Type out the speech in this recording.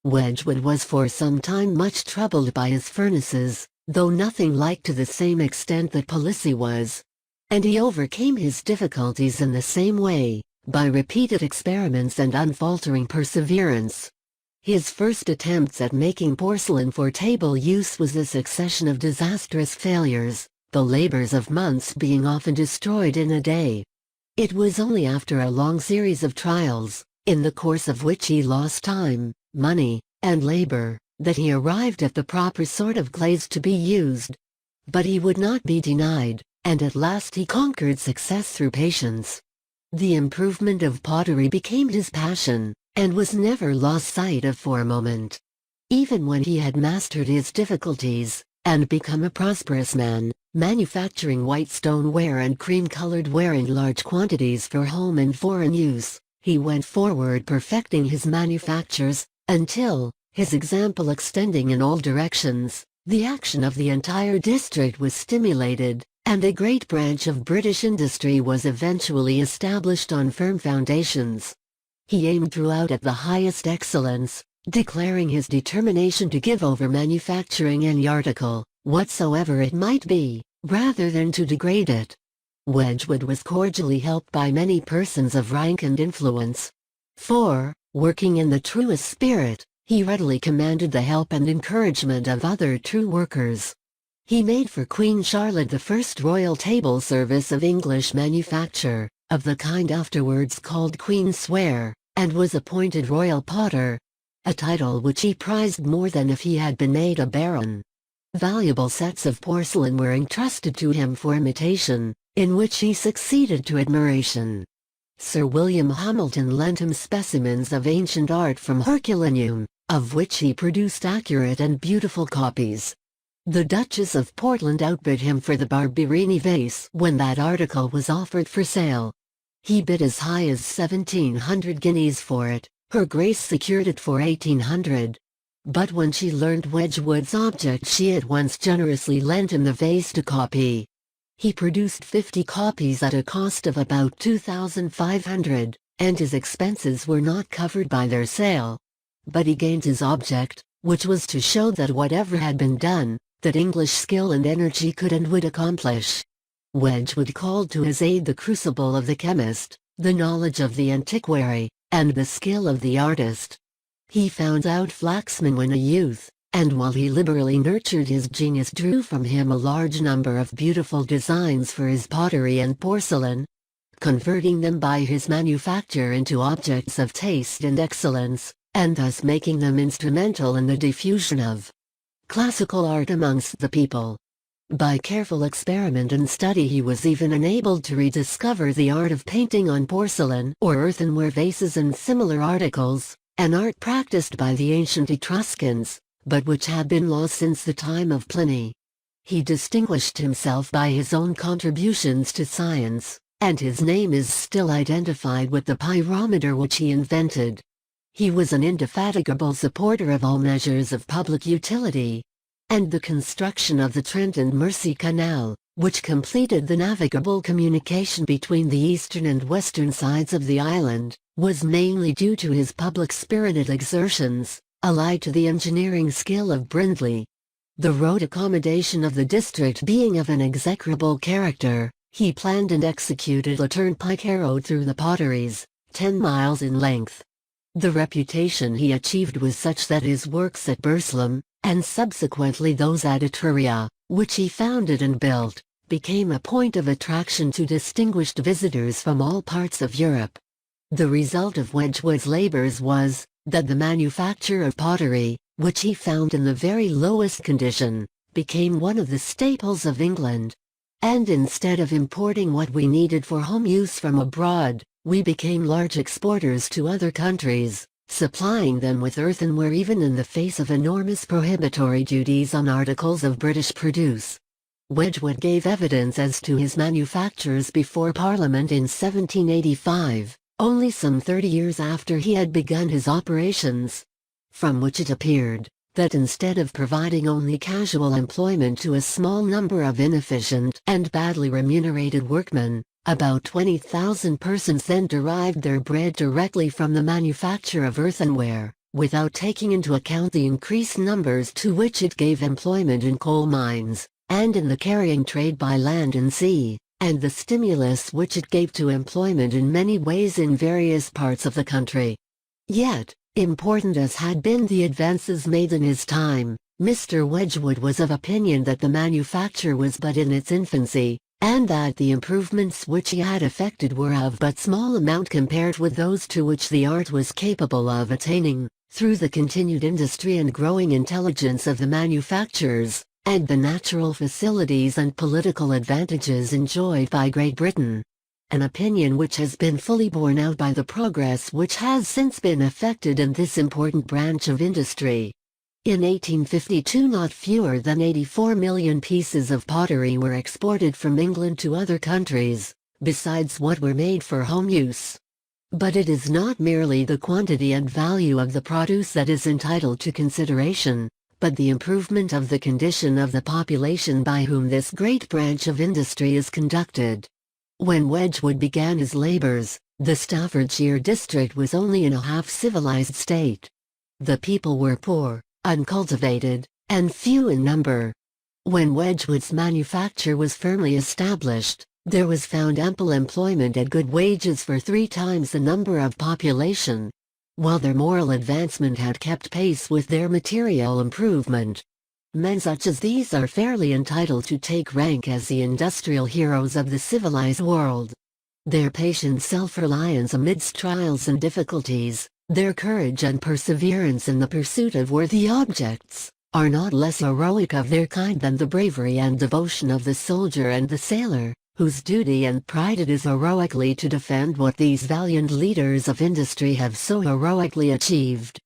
Wedgwood was for some time much troubled by his furnaces, though nothing like to the same extent that Palissy was. And he overcame his difficulties in the same way, by repeated experiments and unfaltering perseverance. His first attempts at making porcelain for table use was a succession of disastrous failures, the labors of months being often destroyed in a day. It was only after a long series of trials, in the course of which he lost time, money, and labor, that he arrived at the proper sort of glaze to be used. But he would not be denied, and at last he conquered success through patience. The improvement of pottery became his passion, and was never lost sight of for a moment. Even when he had mastered his difficulties, and become a prosperous man, manufacturing white stoneware and cream-colored ware in large quantities for home and foreign use, he went forward perfecting his manufactures, until, his example extending in all directions, the action of the entire district was stimulated, and a great branch of British industry was eventually established on firm foundations. He aimed throughout at the highest excellence, declaring his determination to give over manufacturing any article, whatsoever it might be, rather than to degrade it. Wedgwood was cordially helped by many persons of rank and influence. For, working in the truest spirit, he readily commanded the help and encouragement of other true workers. He made for Queen Charlotte the first royal table service of English manufacture, of the kind afterwards called Queen's Ware, and was appointed Royal Potter, a title which he prized more than if he had been made a baron. Valuable sets of porcelain were entrusted to him for imitation, in which he succeeded to admiration. Sir William Hamilton lent him specimens of ancient art from Herculaneum, of which he produced accurate and beautiful copies. The Duchess of Portland outbid him for the Barberini vase when that article was offered for sale. He bid as high as 1,700 guineas for it, Her Grace secured it for 1,800. But when she learned Wedgwood's object she at once generously lent him the vase to copy. He produced 50 copies at a cost of about 2,500, and his expenses were not covered by their sale. But he gained his object, which was to show that whatever had been done, that English skill and energy could and would accomplish. Wedgwood called to his aid the crucible of the chemist, the knowledge of the antiquary, and the skill of the artist. He found out Flaxman when a youth, and while he liberally nurtured his genius drew from him a large number of beautiful designs for his pottery and porcelain, converting them by his manufacture into objects of taste and excellence, and thus making them instrumental in the diffusion of classical art amongst the people. By careful experiment and study he was even enabled to rediscover the art of painting on porcelain or earthenware vases and similar articles, an art practiced by the ancient Etruscans, but which had been lost since the time of Pliny. He distinguished himself by his own contributions to science, and his name is still identified with the pyrometer which he invented. He was an indefatigable supporter of all measures of public utility, and the construction of the Trent and Mersey Canal, which completed the navigable communication between the eastern and western sides of the island, was mainly due to his public-spirited exertions, allied to the engineering skill of Brindley. The road accommodation of the district being of an execrable character, he planned and executed a turnpike road through the potteries, 10 miles in length. The reputation he achieved was such that his works at Burslem, and subsequently those at Etruria, which he founded and built, became a point of attraction to distinguished visitors from all parts of Europe. The result of Wedgwood's labors was, that the manufacture of pottery, which he found in the very lowest condition, became one of the staples of England. And instead of importing what we needed for home use from abroad, we became large exporters to other countries, supplying them with earthenware even in the face of enormous prohibitory duties on articles of British produce. Wedgwood gave evidence as to his manufactures before Parliament in 1785, only some 30 years after he had begun his operations, from which it appeared that instead of providing only casual employment to a small number of inefficient and badly remunerated workmen, about 20,000 persons then derived their bread directly from the manufacture of earthenware. without taking into account the increased numbers to which it gave employment in coal mines, and in the carrying trade by land and sea, and the stimulus which it gave to employment in many ways in various parts of the country. Yet, important as had been the advances made in his time, Mr. Wedgwood was of opinion that the manufacture was but in its infancy, and that the improvements which he had effected were of but small amount compared with those to which the art was capable of attaining, through the continued industry and growing intelligence of the manufacturers, and the natural facilities and political advantages enjoyed by Great Britain. An opinion which has been fully borne out by the progress which has since been effected in this important branch of industry. In 1852 not fewer than 84 million pieces of pottery were exported from England to other countries, besides what were made for home use. But it is not merely the quantity and value of the produce that is entitled to consideration, but the improvement of the condition of the population by whom this great branch of industry is conducted. When Wedgwood began his labors, the Staffordshire district was only in a half-civilized state. The people were poor, uncultivated, and few in number. When Wedgwood's manufacture was firmly established, there was found ample employment at good wages for 3 times the number of population, while their moral advancement had kept pace with their material improvement. Men such as these are fairly entitled to take rank as the industrial heroes of the civilized world. Their patient self-reliance amidst trials and difficulties, their courage and perseverance in the pursuit of worthy objects, are not less heroic of their kind than the bravery and devotion of the soldier and the sailor, whose duty and pride it is heroically to defend what these valiant leaders of industry have so heroically achieved.